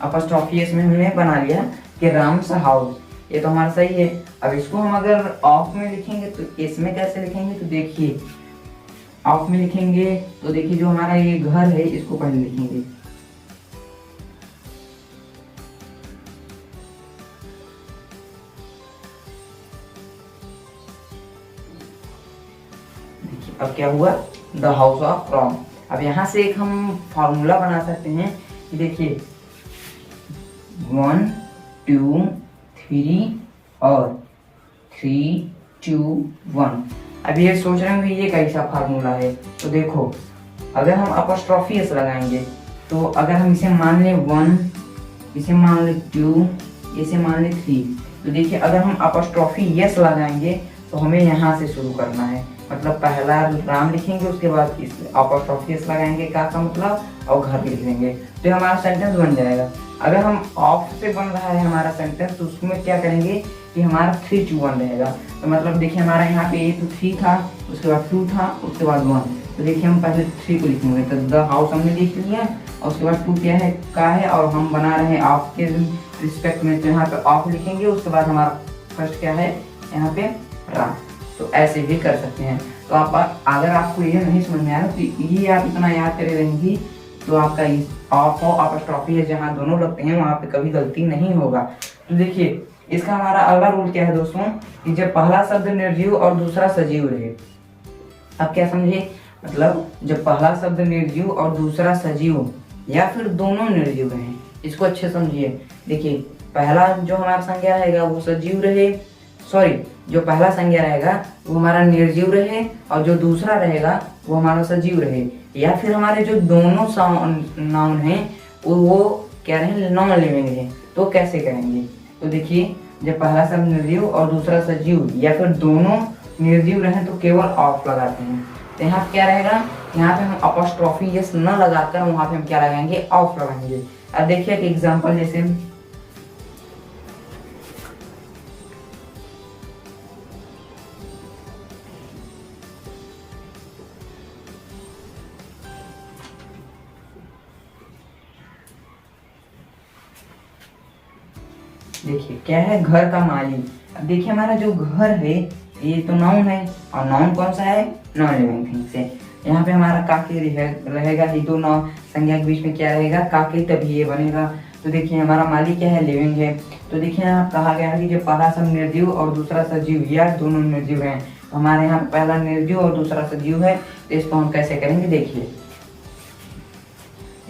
Apostrophe S में हमने बना लिया कि राम्स हाउस, ये तो हमारा सही है। अब इसको हम अगर ऑफ में लिखेंगे तो इसमें कैसे लिखेंगे, तो देखिए ऑफ में लिखेंगे तो देखिए जो हमारा ये घर है इसको पहले लिखेंगे। देखिए अब क्या हुआ, द हाउस ऑफ रॉम। अब यहाँ से एक हम फॉर्मूला बना सकते हैं कि देखिए 1 2 3 और 3 2 1। अब ये सोच रहे होंगे ये कैसा फार्मूला है, तो देखो अगर हम अपॉस्ट्रोफी एस लगाएंगे तो अगर हम इसे मान लें 1, इसे मान लें 2, इसे मान लें 3, तो देखिए अगर हम अपॉस्ट्रोफी एस लगाएंगे तो हमें यहाँ से शुरू करना है, मतलब पहला राम लिखेंगे उसके बाद इस अपॉस्ट्रोफी एस लगाएंगे का मतलब और घर लिख देंगे, तो हमारा सेंटेंस बन जाएगा। अगर हम ऑफ से बन रहा है हमारा सेंटेंस तो उसमें क्या करेंगे कि हमारा 3 2 1 रहेगा। तो मतलब देखिए हमारा यहाँ पे 3 था, उसके बाद 2 था, उसके बाद 1, तो देखिए हम पहले 3 को लिखेंगे, तो द हाउस हमने लिख लिया और उसके बाद 2 क्या है का है और हम बना रहे हैं ऑफ के रिस्पेक्ट में, तो यहाँ पे ऑफ लिखेंगे, उसके बाद हमारा फर्स्ट क्या है यहाँ पे राम। तो ऐसे भी कर सकते हैं। तो आप अगर आपको ये नहीं समझ में आया तो ये आप इतना याद करे रहेंगी तो आपका ऑफ और अपॉस्ट्रोफी है जहाँ दोनों लगते हैं वहाँ पे कभी गलती नहीं होगा। तो देखिए इसका हमारा अगला रूल क्या है दोस्तों, कि जब पहला शब्द निर्जीव और दूसरा सजीव रहे। अब क्या समझे, मतलब जब पहला शब्द निर्जीव और दूसरा सजीव या फिर दोनों निर्जीव रहे, इसको अच्छे समझिए। देखिए पहला जो हमारा संज्ञा रहेगा वो सजीव रहे, सॉरी जो पहला संज्ञा रहेगा वो हमारा निर्जीव रहे और जो दूसरा रहेगा वो हमारा सजीव रहे, या फिर हमारे जो दोनों नाउन हैं वो क्या रहे, नॉन लिविंग है। तो कैसे करेंगे, तो देखिए जब पहला शब्द निर्जीव और दूसरा सजीव या फिर दोनों निर्जीव रहे तो केवल ऑफ लगाते हैं। तो यहाँ पे क्या रहेगा, यहाँ पे हम अपॉस्ट्रोफी एस न लगाकर वहाँ पे हम क्या लगाएंगे, ऑफ लगाएंगे। अब देखिए एक एग्जांपल, जैसे देखिए क्या है, घर का मालिक। अब देखिए हमारा जो घर है ये तो नाउन है और नाउन कौन सा है, नॉन लिविंग थिंग्स है। यहाँ पे हमारा काके रहेगा, ही तो नौ संज्ञा के बीच में क्या रहेगा, काके, तभी ये बनेगा। तो देखिए हमारा मालिक क्या है, लिविंग है। तो देखिए यहाँ कहा गया है कि जो पहला शब्द निर्जीव और दूसरा सजीव या दोनों निर्जीव हैं, तो हमारे यहाँ पहला निर्जीव और दूसरा सजीव है, तो इसको हम कैसे करेंगे, देखिए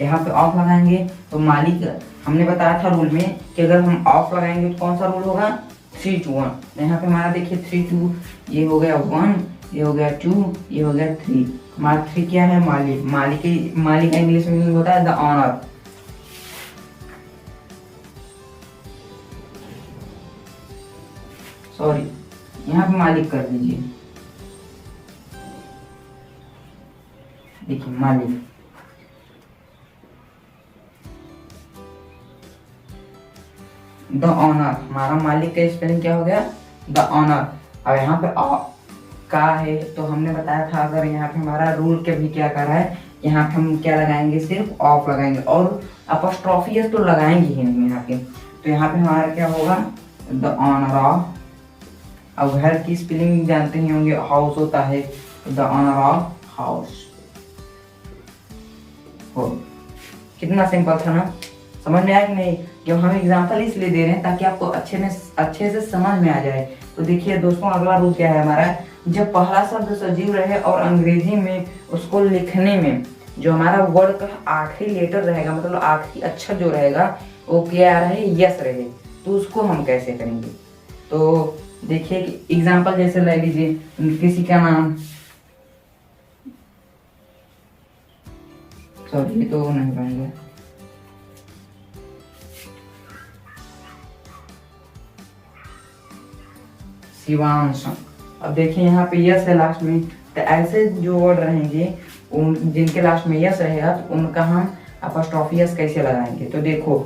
यहाँ पे ऑफ लगाएंगे तो मालिक, हमने बताया था रूल में कि अगर हम ऑफ लगाएंगे तो कौन सा रूल होगा, 3 2 1। यहाँ पे हमारा देखिए 3 2, ये हो गया 1, ये हो गया 2, ये हो गया 3। हमारा 3 क्या है, मालिक। मालिक का इंग्लिश में होता है द ऑनर। सॉरी यहाँ पे मालिक कर दीजिए, देखिए मालिक। द ऑनर, हमारा मालिक का स्पेलिंग क्या हो गया, द ऑनर। अब यहाँ पे का है तो हमने बताया था अगर यहाँ पे हमारा रूल के भी क्या कर रहा है, यहाँ पे हम क्या लगाएंगे, सिर्फ ऑफ लगाएंगे और अपॉस्ट्रोफी एस तो लगाएंगे ही नहीं यहाँ पे। तो यहाँ पे हमारा क्या होगा, द ऑनर ऑफ। अब घर की स्पेलिंग जानते ही होंगे, हाउस होता है, द ऑनर ऑफ हाउस। कितना सिंपल था ना, समझ में आया कि नहीं। जब हम एग्जांपल इसलिए दे रहे हैं ताकि आपको अच्छे से समझ में आ जाए। तो देखिए दोस्तों अगला रूल क्या है हमारा, जब पहला शब्द सजीव रहे और अंग्रेजी में उसको लिखने में जो हमारा वर्ड का आखिरी लेटर रहेगा, मतलब आखिरी अक्षर जो रहेगा वो क्या रहे, यस रहे, तो उसको हम कैसे करेंगे। तो देखिए एग्जाम्पल जैसे ले लीजिए, किसी का नाम, सॉरी ये तो नहीं पाएंगे, शिवांश। अब देखिए यहाँ पे यस है लास्ट में, तो ऐसे जो वर्ड रहेंगे उन जिनके लास्ट में यस रहेगा तो उनका हम अपॉस्ट्रोफी एस कैसे लगाएंगे। तो देखो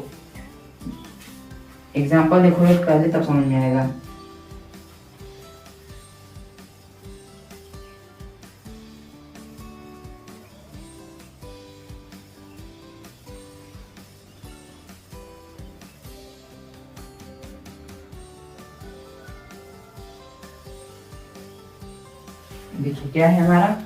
एग्जांपल देखो पहले तब समझ में आएगा। देखिए क्या है हमारा,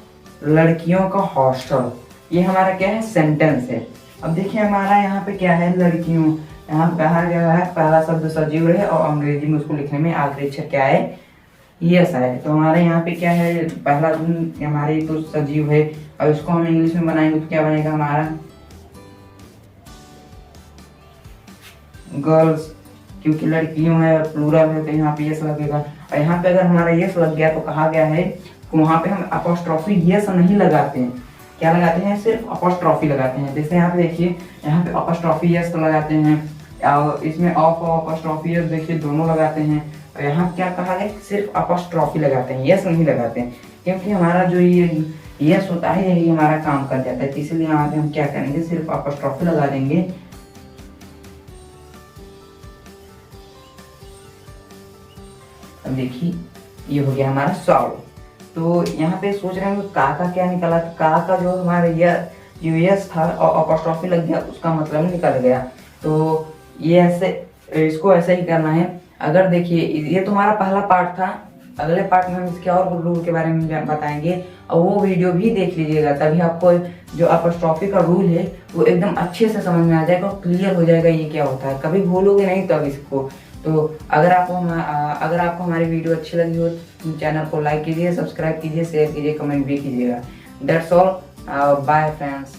लड़कियों का हॉस्टल, ये हमारा क्या है, सेंटेंस है। अब देखिए हमारा यहाँ पे क्या है, लड़कियों, यहाँ कहा गया है पहला शब्द सजीव है और अंग्रेजी में उसको लिखने में आखिरी अक्षर क्या है, यस है। तो हमारे यहाँ पे क्या है, पहला हमारे तो सजीव है। अब इसको हम इंग्लिश में बनाएंगे तो क्या बनेगा हमारा, गर्ल्स, क्योंकि लड़कियों है और प्लूरल है तो यहाँ पे यस लगेगा। और यहाँ पे अगर हमारा यस लग गया तो कहा गया है कि वहाँ पे हम अपोस्ट्रोफी यस नहीं लगाते हैं, क्या लगाते हैं, सिर्फ अपोस्ट्रोफी लगाते हैं। जैसे यहाँ पे देखिए, यहाँ पे अपोस्ट्रोफी यस लगाते हैं, और इसमें ऑफ और अपोस्ट्रोफी यस देखिए दोनों लगाते हैं। और यहाँ क्या कहा गया, सिर्फ अपोस्ट्रोफी लगाते हैं, यस नहीं लगाते हैं, क्योंकि हमारा जो ये यस होता है यही हमारा काम कर जाता है। तो इसीलिए यहाँ पे हम क्या करेंगे, सिर्फ अपोस्ट्रोफी लगा देंगे। अब देखिए ये हो गया हमारा सॉल्व। तो यहाँ पे सोच रहे हैं का क्या निकला, तो का जो हमारा जो यस था और अपोस्ट्रोफी लग गया उसका मतलब निकल गया। तो ये ऐसे, इसको ऐसे ही करना है। अगर देखिए ये तो हमारा पहला पार्ट था, अगले पार्ट में हम इसके और रूल के बारे में बताएंगे और वो वीडियो भी देख लीजिएगा, तभी आपको जो अपोस्ट्रोफी का रूल है वो एकदम अच्छे से समझ में आ जाएगा और क्लियर हो जाएगा ये क्या होता है, कभी भूलोगे नहीं तब इसको। तो अगर आपको हमारी वीडियो अच्छी लगी हो तो चैनल को लाइक कीजिए, सब्सक्राइब कीजिए, शेयर कीजिए, कमेंट भी कीजिएगा। That's all, bye friends.